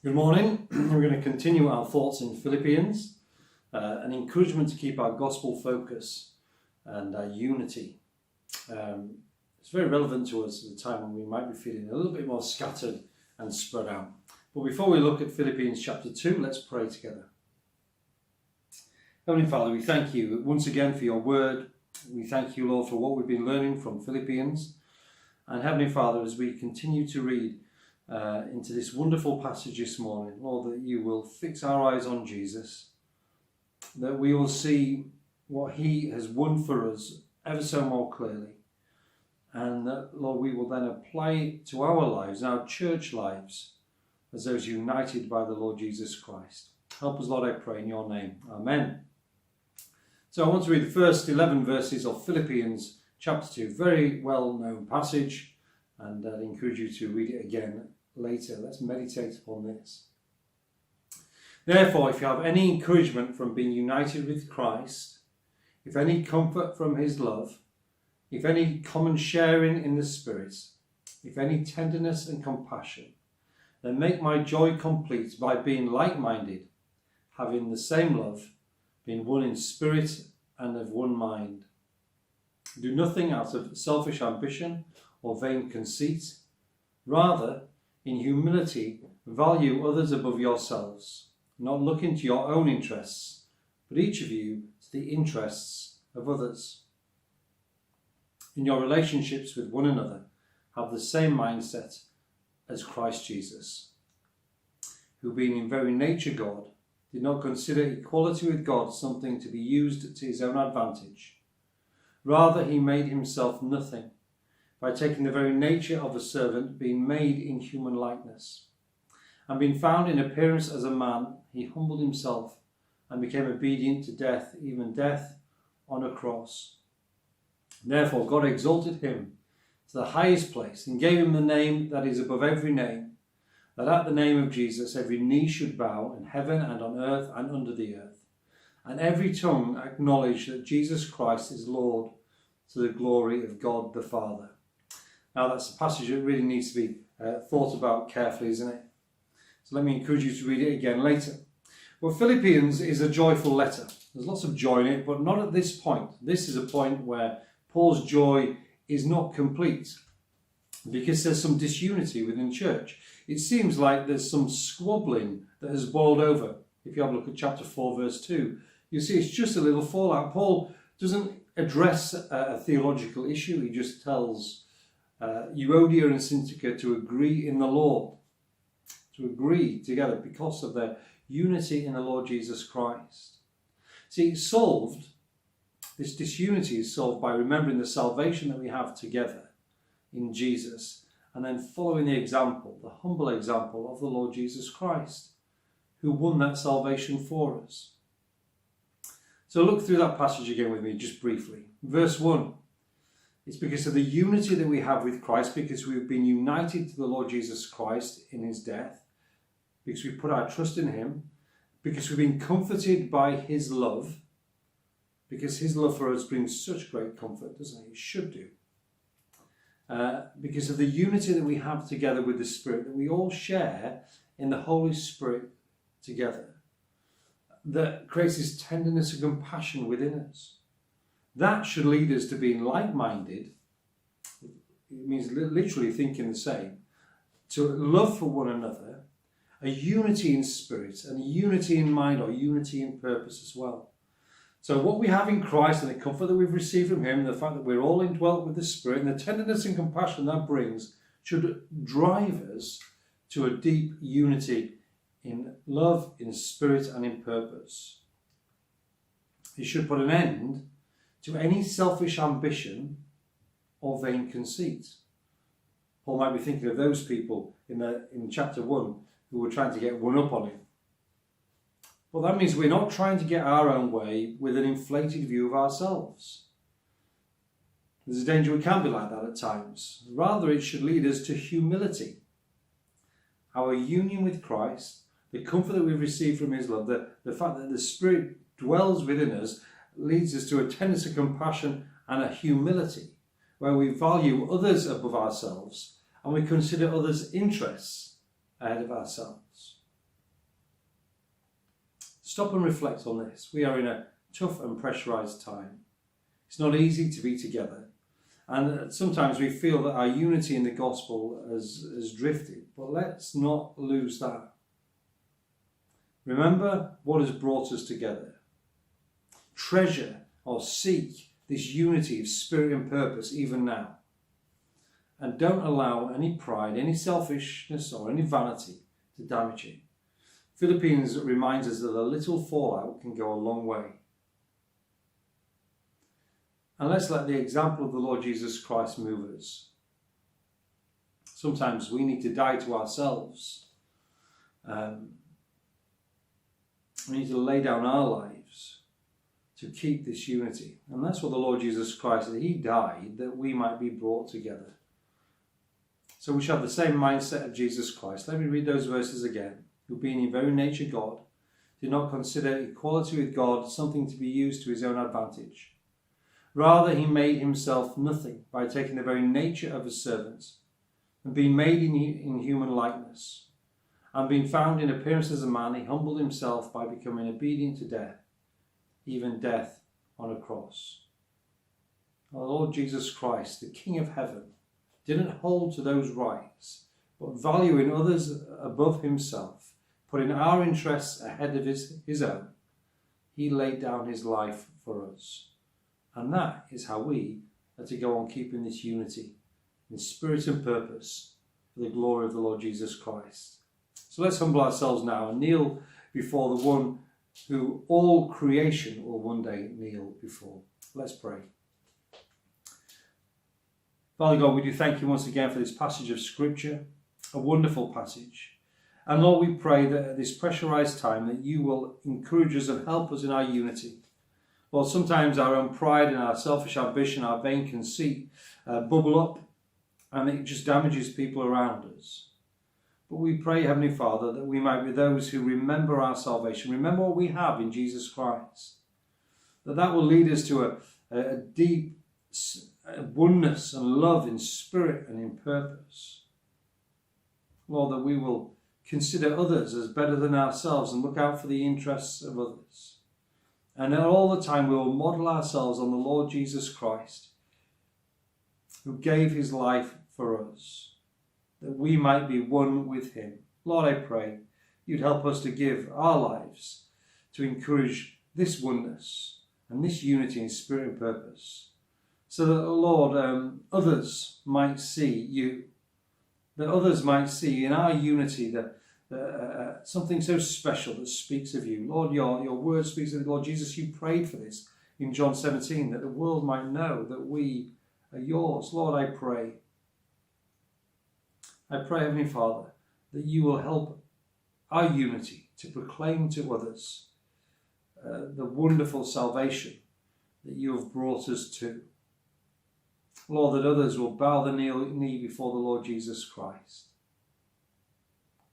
Good morning. We're going to continue our thoughts in Philippians, an encouragement to keep our gospel focus and our unity. It's very relevant to us at a time when we might be feeling a little bit more scattered and spread out. But before we look at Philippians chapter 2, let's pray together. Heavenly Father, we thank you once again for your word. We thank you, Lord, for what we've been learning from Philippians. And Heavenly Father, as we continue to read into this wonderful passage this morning, Lord, that you will fix our eyes on Jesus, that we will see what he has won for us ever so more clearly, and that, Lord, we will then apply it to our lives, our church lives, as those united by the Lord Jesus Christ. Help us, Lord, I pray in your name. Amen. So I want to read the first 11 verses of Philippians chapter 2, very well-known passage, and I'd encourage you to read it again later. Let's meditate upon this. Therefore, if you have any encouragement from being united with Christ, if any comfort from his love, if any common sharing in the Spirit, if any tenderness and compassion, then make my joy complete by being like-minded, having the same love, being one in spirit and of one mind. Do nothing out of selfish ambition or vain conceit. Rather, in humility, value others above yourselves, not looking to your own interests, but each of you to the interests of others. In your relationships with one another, have the same mindset as Christ Jesus, who being in very nature God, did not consider equality with God something to be used to his own advantage. Rather, he made himself nothing, by taking the very nature of a servant, being made in human likeness. And being found in appearance as a man, he humbled himself and became obedient to death, even death on a cross. Therefore God exalted him to the highest place and gave him the name that is above every name, that at the name of Jesus every knee should bow in heaven and on earth and under the earth, and every tongue acknowledge that Jesus Christ is Lord, to the glory of God the Father. Now that's a passage that really needs to be thought about carefully, isn't it? So let me encourage you to read it again later. Well, Philippians is a joyful letter. There's lots of joy in it, but not at this point. This is a point where Paul's joy is not complete, because there's some disunity within church. It seems like there's some squabbling that has boiled over. If you have a look at chapter 4, verse 2, you see it's just a little fallout. Paul doesn't address a theological issue. He just tells Euodia and Syntyche to agree in the Lord, to agree together because of their unity in the Lord Jesus Christ. See, it's solved, this disunity is solved by remembering the salvation that we have together in Jesus, and then following the example, the humble example of the Lord Jesus Christ, who won that salvation for us. So look through that passage again with me just briefly. Verse 1. It's because of the unity that we have with Christ, because we've been united to the Lord Jesus Christ in his death, because we put our trust in him, because we've been comforted by his love, because his love for us brings such great comfort, doesn't it? It should do. Because of the unity that we have together with the Spirit, that we all share in the Holy Spirit together, that creates this tenderness and compassion within us. That should lead us to being like-minded. It means literally thinking the same, to love for one another, a unity in spirit and a unity in mind, or unity in purpose as well. So what we have in Christ and the comfort that we've received from him, the fact that we're all indwelt with the Spirit, and the tenderness and compassion that brings, should drive us to a deep unity in love, in spirit and in purpose. It should put an end to any selfish ambition or vain conceit. Paul might be thinking of those people in chapter 1 who were trying to get one up on him. Well, that means we're not trying to get our own way with an inflated view of ourselves. There's a danger we can be like that at times. Rather, it should lead us to humility. Our union with Christ, the comfort that we've received from his love, the fact that the Spirit dwells within us, leads us to a tenderness of compassion and a humility, where we value others above ourselves and we consider others' interests ahead of ourselves. Stop and reflect on this. We are in a tough and pressurised time. It's not easy to be together. And sometimes we feel that our unity in the gospel has drifted. But let's not lose that. Remember what has brought us together. Treasure or seek this unity of spirit and purpose even now. And don't allow any pride, any selfishness or any vanity to damage it. Philippians reminds us that a little fallout can go a long way. And let's let the example of the Lord Jesus Christ move us. Sometimes we need to die to ourselves. We need to lay down our lives to keep this unity. And that's what the Lord Jesus Christ did. He died that we might be brought together. So we shall have the same mindset of Jesus Christ. Let me read those verses again. Who being in very nature God, did not consider equality with God something to be used to his own advantage. Rather, he made himself nothing by taking the very nature of a servant, and being made in human likeness, and being found in appearance as a man, he humbled himself by becoming obedient to death, even death on a cross. Our Lord Jesus Christ, the King of heaven, didn't hold to those rights, but valuing others above himself, putting our interests ahead of his own, he laid down his life for us. And that is how we are to go on keeping this unity in spirit and purpose for the glory of the Lord Jesus Christ. So let's humble ourselves now and kneel before the one who all creation will one day kneel before. Let's pray. Father God, we do thank you once again for this passage of Scripture, a wonderful passage. And Lord, we pray that at this pressurized time that you will encourage us and help us in our unity. Lord, sometimes our own pride and our selfish ambition, our vain conceit bubble up and it just damages people around us. But we pray, Heavenly Father, that we might be those who remember our salvation, remember what we have in Jesus Christ. That will lead us to a deep oneness and love in spirit and in purpose. Lord, that we will consider others as better than ourselves and look out for the interests of others. And all the time we will model ourselves on the Lord Jesus Christ, who gave his life for us, that we might be one with him. Lord, I pray you'd help us to give our lives to encourage this oneness and this unity in spirit and purpose, so that, Lord, others might see you, that others might see in our unity that something so special that speaks of you. Lord, your word speaks of it. Lord Jesus, you prayed for this in John 17, that the world might know that we are yours. Lord, I pray, Heavenly Father, that you will help our unity to proclaim to others the wonderful salvation that you have brought us to. Lord, that others will bow the knee before the Lord Jesus Christ,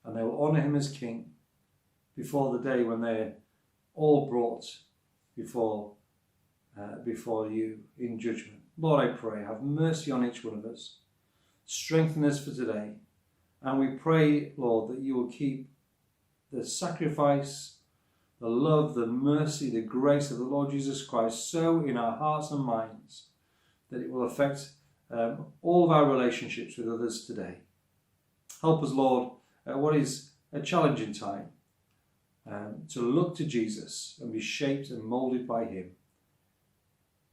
and they will honour him as King before the day when they're all brought before you in judgment. Lord, I pray, have mercy on each one of us. Strengthen us for today. And we pray, Lord, that you will keep the sacrifice, the love, the mercy, the grace of the Lord Jesus Christ so in our hearts and minds that it will affect all of our relationships with others today. Help us, Lord, at what is a challenging time, to look to Jesus and be shaped and moulded by him.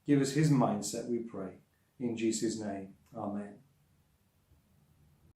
Give us his mindset, we pray. In Jesus' name, amen.